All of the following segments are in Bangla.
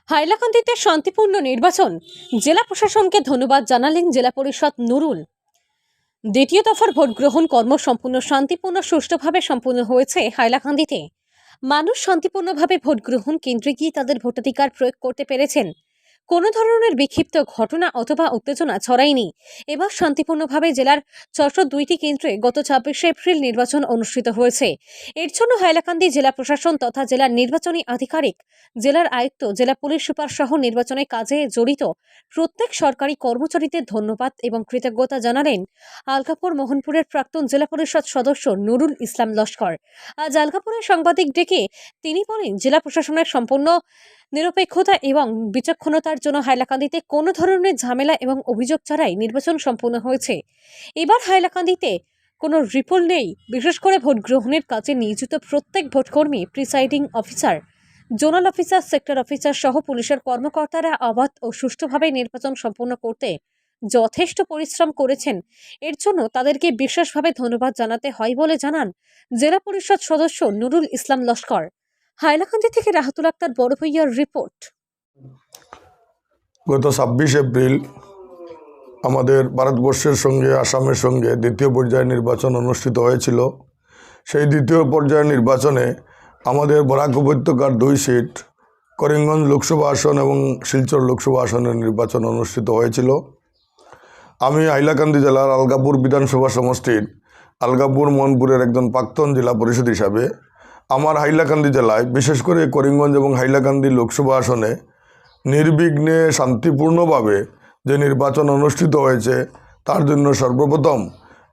হাইলাকান্দিতে শান্তিপূর্ণ নির্বাচন, জেলা প্রশাসনকে ধন্যবাদ জানালেন জেলা পরিষদ নুরুল। দ্বিতীয় দফার ভোট গ্রহণ কর্ম সম্পূর্ণ শান্তিপূর্ণ সুষ্ঠুভাবে সম্পূর্ণ হয়েছে হাইলাকান্দিতে। মানুষ শান্তিপূর্ণভাবে ভোট গ্রহণ কেন্দ্রে গিয়ে তাদের ভোটাধিকার প্রয়োগ করতে পেরেছেন। কোনো ধরনের বিক্ষিপ্ত ঘটনা অথবা উত্তেজনা ছড়ায়নি। এবার শান্তিপূর্ণভাবে জেলার ৬০২টি কেন্দ্রে গত ২৬শে এপ্রিল নির্বাচন অনুষ্ঠিত হয়েছে। এর জন্য হাইলাকান্দি জেলা প্রশাসন তথা জেলার নির্বাচনী আধিকারিক, জেলার আয়ুক্ত, জেলা পুলিশ সুপার সহ নির্বাচনের কাজে জড়িত প্রত্যেক সরকারি কর্মচারীদের ধন্যবাদ এবং কৃতজ্ঞতা জানালেন আলগাপুর মোহনপুরের প্রাক্তন জেলা পরিষদ সদস্য নুরুল ইসলাম লস্কর। আজ আলগাপুরে সাংবাদিক ডেকে তিনি বলেন, জেলা প্রশাসনের সম্পূর্ণ নিরপেক্ষতা এবং বিচক্ষণতার জন্য হাইলাকান্দিতে কোনো ধরনের ঝামেলা এবং অভিযোগ ছাড়াই নির্বাচন সম্পূর্ণ হয়েছে। এবার হাইলাকান্দিতে কোনো রিপোল নেই। বিশেষ করে ভোট গ্রহণের কাজে নিয়োজিত প্রত্যেক ভোটকর্মী, presiding officer, zonal officer, sector officer সহ পুলিশের কর্মকর্তারা অবাধ ও সুষ্ঠুভাবে নির্বাচন সম্পন্ন করতে যথেষ্ট পরিশ্রম করেছেন। এর জন্য তাদেরকে বিশেষভাবে ধন্যবাদ জানাতে হয় বলে জানান জেলা পরিষদ সদস্য নুরুল ইসলাম লস্কর। হাইলাকান্দি থেকে রাহাতুল আক্তার বড় ভূঁইয়ার রিপোর্ট। গত ২৬ এপ্রিল আমাদের ভারতবর্ষের সঙ্গে আসামের সঙ্গে দ্বিতীয় পর্যায়ের নির্বাচন অনুষ্ঠিত হয়েছিল। সেই দ্বিতীয় পর্যায়ের নির্বাচনে আমাদের বরাক উপত্যকার ২ সিট, করিমগঞ্জ লোকসভা আসন এবং শিলচর লোকসভা আসনের নির্বাচন অনুষ্ঠিত হয়েছিল। আমি হাইলাকান্দি জেলার আলগাপুর বিধানসভা সমষ্টির আলগাপুর মোহনপুরের একজন প্রাক্তন জেলা পরিষদ হিসাবে আমার হাইলাকান্দি জেলায়, বিশেষ করে করিমগঞ্জ এবং হাইলাকান্দি লোকসভা আসনে নির্বিঘ্নে শান্তিপূর্ণভাবে যে নির্বাচন অনুষ্ঠিত হয়েছে তার জন্য সর্বপ্রথম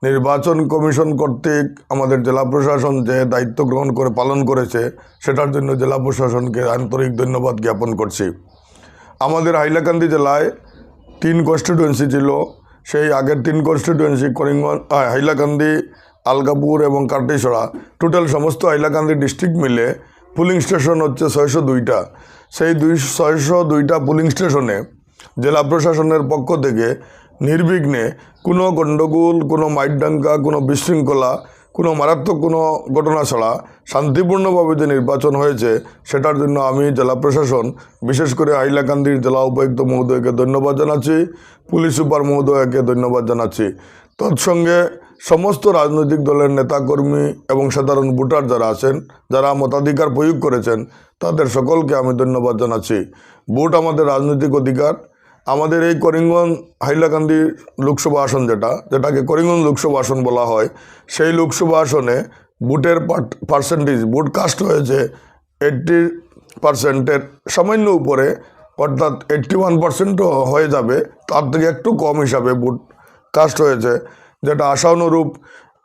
নির্বাচন কমিশন কর্তৃক আমাদের জেলা প্রশাসন যে দায়িত্ব গ্রহণ করে পালন করেছে সেটার জন্য জেলা প্রশাসনকে আন্তরিক ধন্যবাদ জ্ঞাপন করছি। আমাদের হাইলাকান্দি জেলায় 3 কনস্টিটুয়েন্সি ছিল। সেই আগের 3 কনস্টিটুয়েন্সি করিমগঞ্জ, হাইলাকান্দি, আলগাপুর এবং কাটিছড়া, টোটাল সমস্ত হাইলাকান্দি ডিস্ট্রিক্ট মিলে পুলিং স্টেশন হচ্ছে ৬০২টা। সেই ৬০২টা পুলিং স্টেশনে জেলা প্রশাসনের পক্ষ থেকে নির্বিঘ্নে কোনো গণ্ডগোল, কোনো মাইরদাঙ্গা, কোনো বিশৃঙ্খলা, কোনো মারাত্মক কোনো ঘটনা ছাড়া শান্তিপূর্ণভাবে যে নির্বাচন হয়েছে সেটার জন্য আমি জেলা প্রশাসন, বিশেষ করে হাইলাকান্দির জেলা উপায়ুক্ত মহোদয়কে ধন্যবাদ জানাচ্ছি, পুলিশ সুপার মহোদয়কে ধন্যবাদ জানাচ্ছি। তৎসঙ্গে সমস্ত রাজনৈতিক দলের নেতাকর্মী এবং সাধারণ ভোটার যারা আছেন, যারা মতাধিকার প্রয়োগ করেছেন, তাদের সকলকে আমি ধন্যবাদ জানাচ্ছি। ভোট আমাদের রাজনৈতিক অধিকার। আমাদের এই করিমগঞ্জ হাইলাকান্দি লোকসভা আসন যেটাকে করিমগঞ্জ লোকসভা আসন বলা হয়, সেই লোকসভা আসনে ভোটের পার্সেন্টেজ, ভোট কাস্ট হয়েছে 80%-এর সামান্য উপরে, অর্থাৎ 81%ও হয়ে যাবে, তার থেকে একটু কম হিসাবে ভোট কাস্ট হয়েছে, যেটা আশানুরূপ।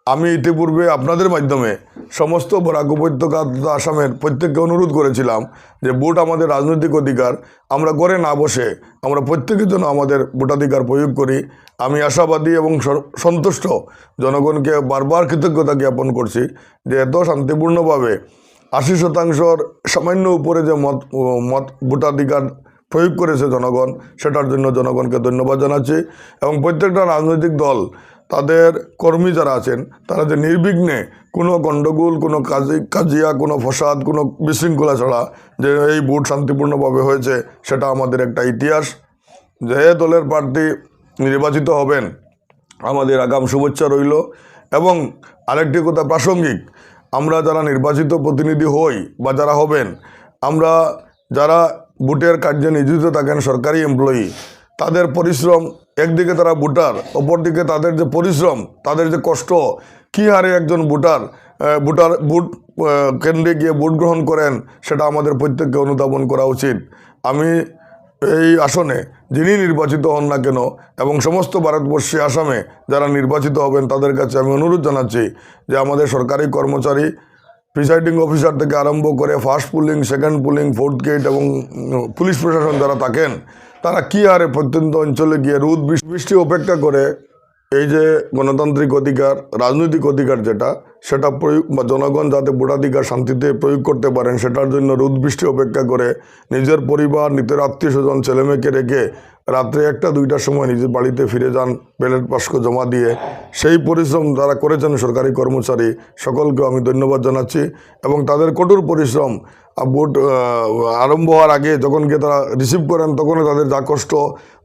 আমি ইতিপূর্বে আপনাদের মাধ্যমে সমস্ত বরাক উপত্যকা আসামের প্রত্যেককে অনুরোধ করেছিলাম যে ভোট আমাদের রাজনৈতিক অধিকার, আমরা ঘরে না বসে আমরা প্রত্যেকের জন্য আমাদের ভোটাধিকার প্রয়োগ করি। আমি আশাবাদী এবং সন্তুষ্ট, জনগণকে বারবার কৃতজ্ঞতা জ্ঞাপন করছি যে এত শান্তিপূর্ণভাবে ৮০% সামান্য উপরে যে মত ভোটাধিকার প্রয়োগ করেছে জনগণ, সেটার জন্য জনগণকে ধন্যবাদ জানাচ্ছি। এবং প্রত্যেকটা রাজনৈতিক দল, তাদের কর্মী যারা আছেন, তারা যে নির্বিঘ্নে কোনো গণ্ডগোল, কোনো কাজিয়া, কোনো ফসাদ, কোনো বিশৃঙ্খলা ছাড়া যে এই ভোট শান্তিপূর্ণভাবে হয়েছে, সেটা আমাদের একটা ইতিহাস। যে দলের প্রার্থী নির্বাচিত হবেন, আমাদের আগাম শুভেচ্ছা রইল। এবং আরেকটি কথা প্রাসঙ্গিক, আমরা যারা নির্বাচিত প্রতিনিধি হই বা যারা হবেন, আমরা যারা ভোটের কার্যে নিয়োজিত থাকেন, সরকারি এমপ্লয়ি, তাদের পরিশ্রম, একদিকে তারা ভোটার, অপরদিকে তাদের যে পরিশ্রম, তাদের যে কষ্ট, কী হারে একজন ভোট কেন্দ্রে গিয়ে ভোট গ্রহণ করেন, সেটা আমাদের প্রত্যেককে অনুধাবন করা উচিত। আমি এই আসনে যিনি নির্বাচিত হন না কেন এবং সমস্ত ভারতবর্ষে আসামে যারা নির্বাচিত হবেন, তাদের কাছে আমি অনুরোধ জানাচ্ছি যে আমাদের সরকারি কর্মচারী, প্রিসাইডিং অফিসার থেকে আরম্ভ করে first polling, second polling, fourth gate এবং পুলিশ প্রশাসন যারা থাকেন, তারা কী হারে প্রত্যন্ত অঞ্চলে গিয়ে রোদ বৃষ্টি উপেক্ষা করে এই যে গণতান্ত্রিক অধিকার, রাজনৈতিক অধিকার সেটা প্রয়োগ বা জনগণ যাতে ভোটাধিকার শান্তিতে প্রয়োগ করতে পারেন, সেটার জন্য রোদ বৃষ্টি অপেক্ষা করে নিজের পরিবার, নিজের আত্মীয় স্বজন, ছেলেমেয়েকে রেখে রাত্রে 1-2টার সময় নিজের বাড়িতে ফিরে যান ব্যালট বাক্স জমা দিয়ে। সেই পরিশ্রম যারা করেছেন সরকারি কর্মচারী, সকলকেও আমি ধন্যবাদ জানাচ্ছি। এবং তাদের কঠোর পরিশ্রম ভোট আরম্ভ হওয়ার আগে যখন গিয়ে তারা রিসিভ করেন তখনও তাদের যা কষ্ট,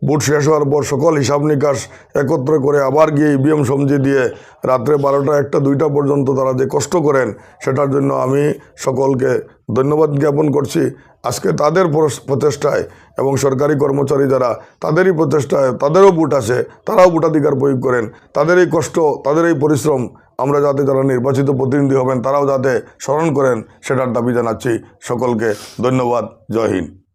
ভোট শেষ হওয়ার পর সকল হিসাব নিকাশ একত্র করে আবার গিয়ে ইভিএম সমঝে দিয়ে রাত্রে 12টা 1টা 2টা পর্যন্ত তারা যে কষ্ট করেন সেটার জন্য আমি সকলকে ধন্যবাদ জ্ঞাপন করছি। আজকে তাদের প্রচেষ্টায় এবং সরকারি কর্মচারী যারা তাদেরই প্রচেষ্টায় তাদেরও ভোট আছে, তারাও ভোটাধিকার প্রয়োগ করেন, তাদের এই কষ্ট, তাদের এই পরিশ্রম আমরা যাতে যারা নির্বাচিত প্রতিনিধি হবেন তারাও যাতে স্মরণ করেন সেটার দাবি জানাচ্ছি। সকলকে ধন্যবাদ। জয় হিন্দ।